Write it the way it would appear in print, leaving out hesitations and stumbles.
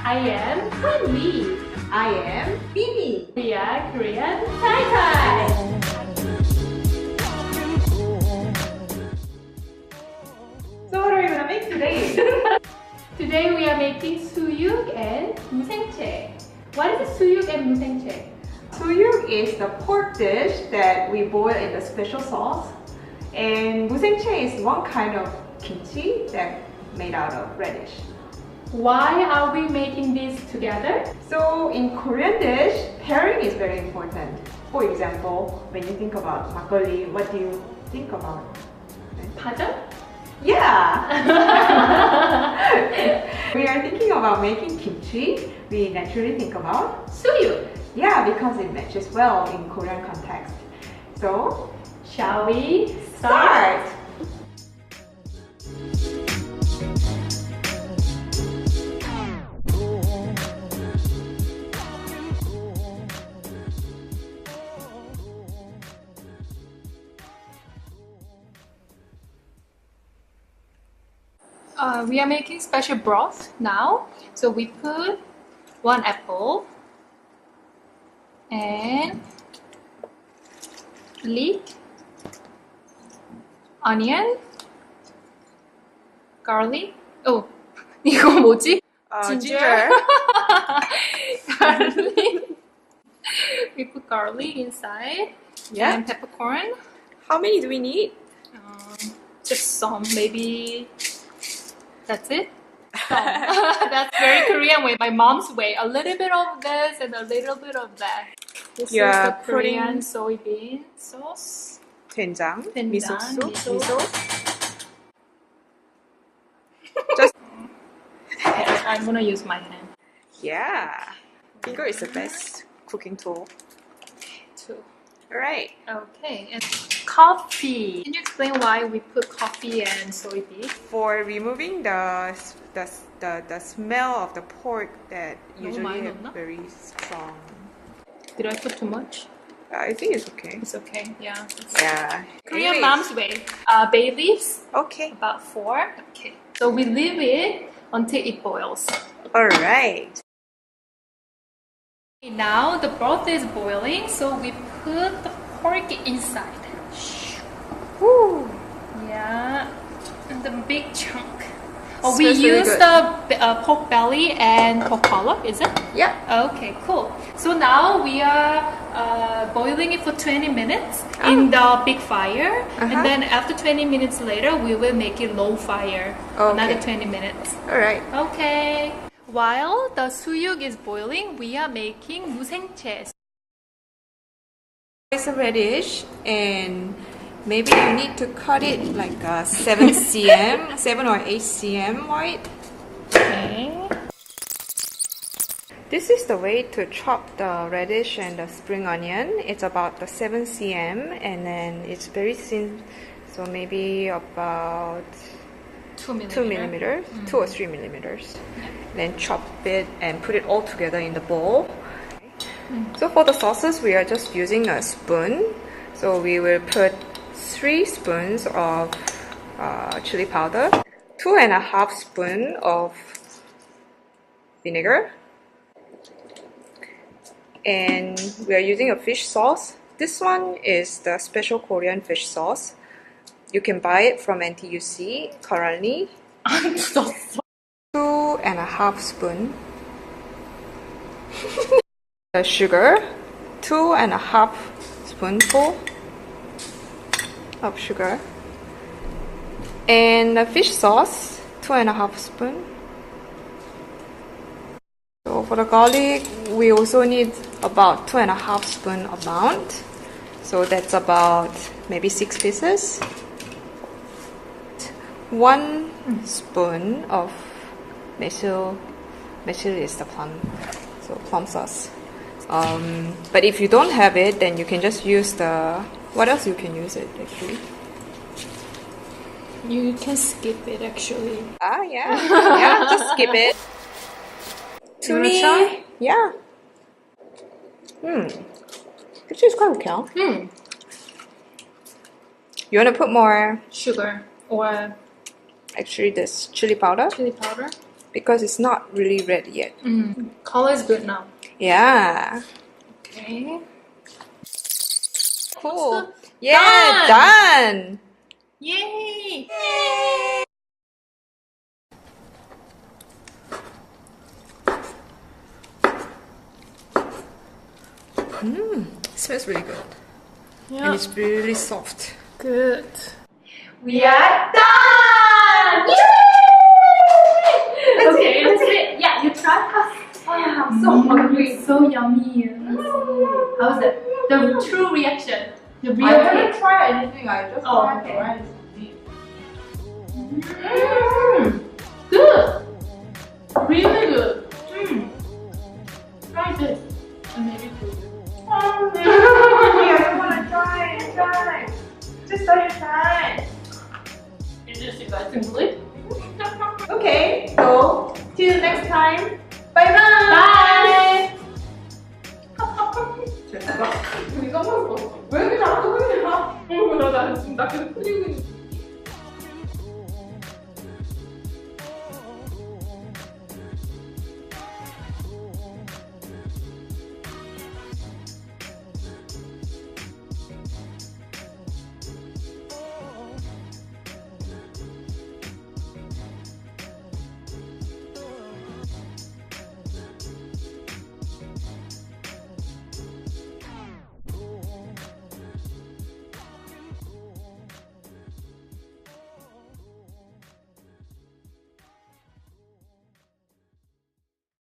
I am Hanli. I am Mimi. We are Korean Taitais. So what are we gonna make today? Today we are making Su-yuk and Musaengchae. What is Su-yuk and Musaengchae? Su-yuk is the pork dish that we boil in the special sauce. And Musaengchae is one kind of kimchi that made out of radish. Why are we making this together? So in Korean dish, pairing is very important. For example, when you think about makgeolli, what do you think about? Pardon? Yeah! We are thinking about making kimchi. We naturally think about Su-yuk. yeah, because it matches well in Korean context. So, Shall we start? We are making special broth now. So we put 1 apple and leek, onion, garlic. Oh, 이거 뭐지? ginger. Garlic. We put garlic inside. Yeah. And peppercorn. How many do we need? Just some, maybe. That's it. That's very Korean way. My mom's way. A little bit of this and a little bit of that. This is the Korean soybean sauce. 된장, 된장, miso soup, miso. Just I'm gonna use my hand yeah, finger is the best cooking tool. too. Alright. Okay, and coffee. Can you explain why we put coffee and soybean? For removing the smell of the pork that usually 많이 have 넣나? very strong. Did I put too much? I think it's okay. It's okay. Yeah. Yeah. Korean Anyways. mom's way. Bay leaves. Okay. About 4. Okay. So we leave it until it boils. Alright. Now the broth is boiling, so we put the pork inside. Woo. Yeah, and the big chunk. Oh, we Smells really use good. the pork belly and pork collar, is it? Yeah. Okay, cool. So now we are boiling it for 20 minutes in the big fire, and then after 20 minutes later, we will make it low fire. Another 20 minutes. Alright. Okay. While the su-yuk is boiling, we are making musaengchae. It's a radish and maybe you need to cut it like 7 cm, 7 or 8 cm wide. Okay. This is the way to chop the radish and the spring onion. It's about the 7 cm and then it's very thin, so maybe about 2 millimeters. 2 millimeters, 2 or 3 millimeters. Then chop it and put it all together in the bowl. So for the sauces, we are just using a spoon. So we will put 3 spoons of chili powder, 2.5 spoons of vinegar, and we are using a fish sauce. This one is the special Korean fish sauce. You can buy it from NTUC currently. 2.5 spoons. The sugar, 2.5 spoonful of sugar, and the fish sauce, 2.5 spoons. So for the garlic, we also need about 2.5 spoon amount. So that's about maybe 6 pieces. 1 spoon of miso. Miso is the plum, so plum sauce. But if you don't have it, then you can just use the... What else you can use it actually? You can skip it actually. Ah, yeah. Yeah, just skip it. You wanna try? Yeah. This is quite okay. You want to put more, Sugar or actually, this chili powder? chili powder. because it's not really red yet. Color is good now. Yeah. Okay. Cool. Yeah, done. Yay! Smells really good. Yeah. And it's really soft. Good. We are done! Okay, let's see. Yeah, you try first. Oh, I'm so hungry. So yummy. How's it? The true reaction. The real I haven't taste. tried anything, I just tried okay. the rice. Good. Really good. Try this. And maybe good. I don't want to try. Just let you try. Is this you guys English? Okay, so till next time. Bye bye. Bye. 이거 왜 이렇게 자꾸 그냥? 나 계속 뿌리고 있는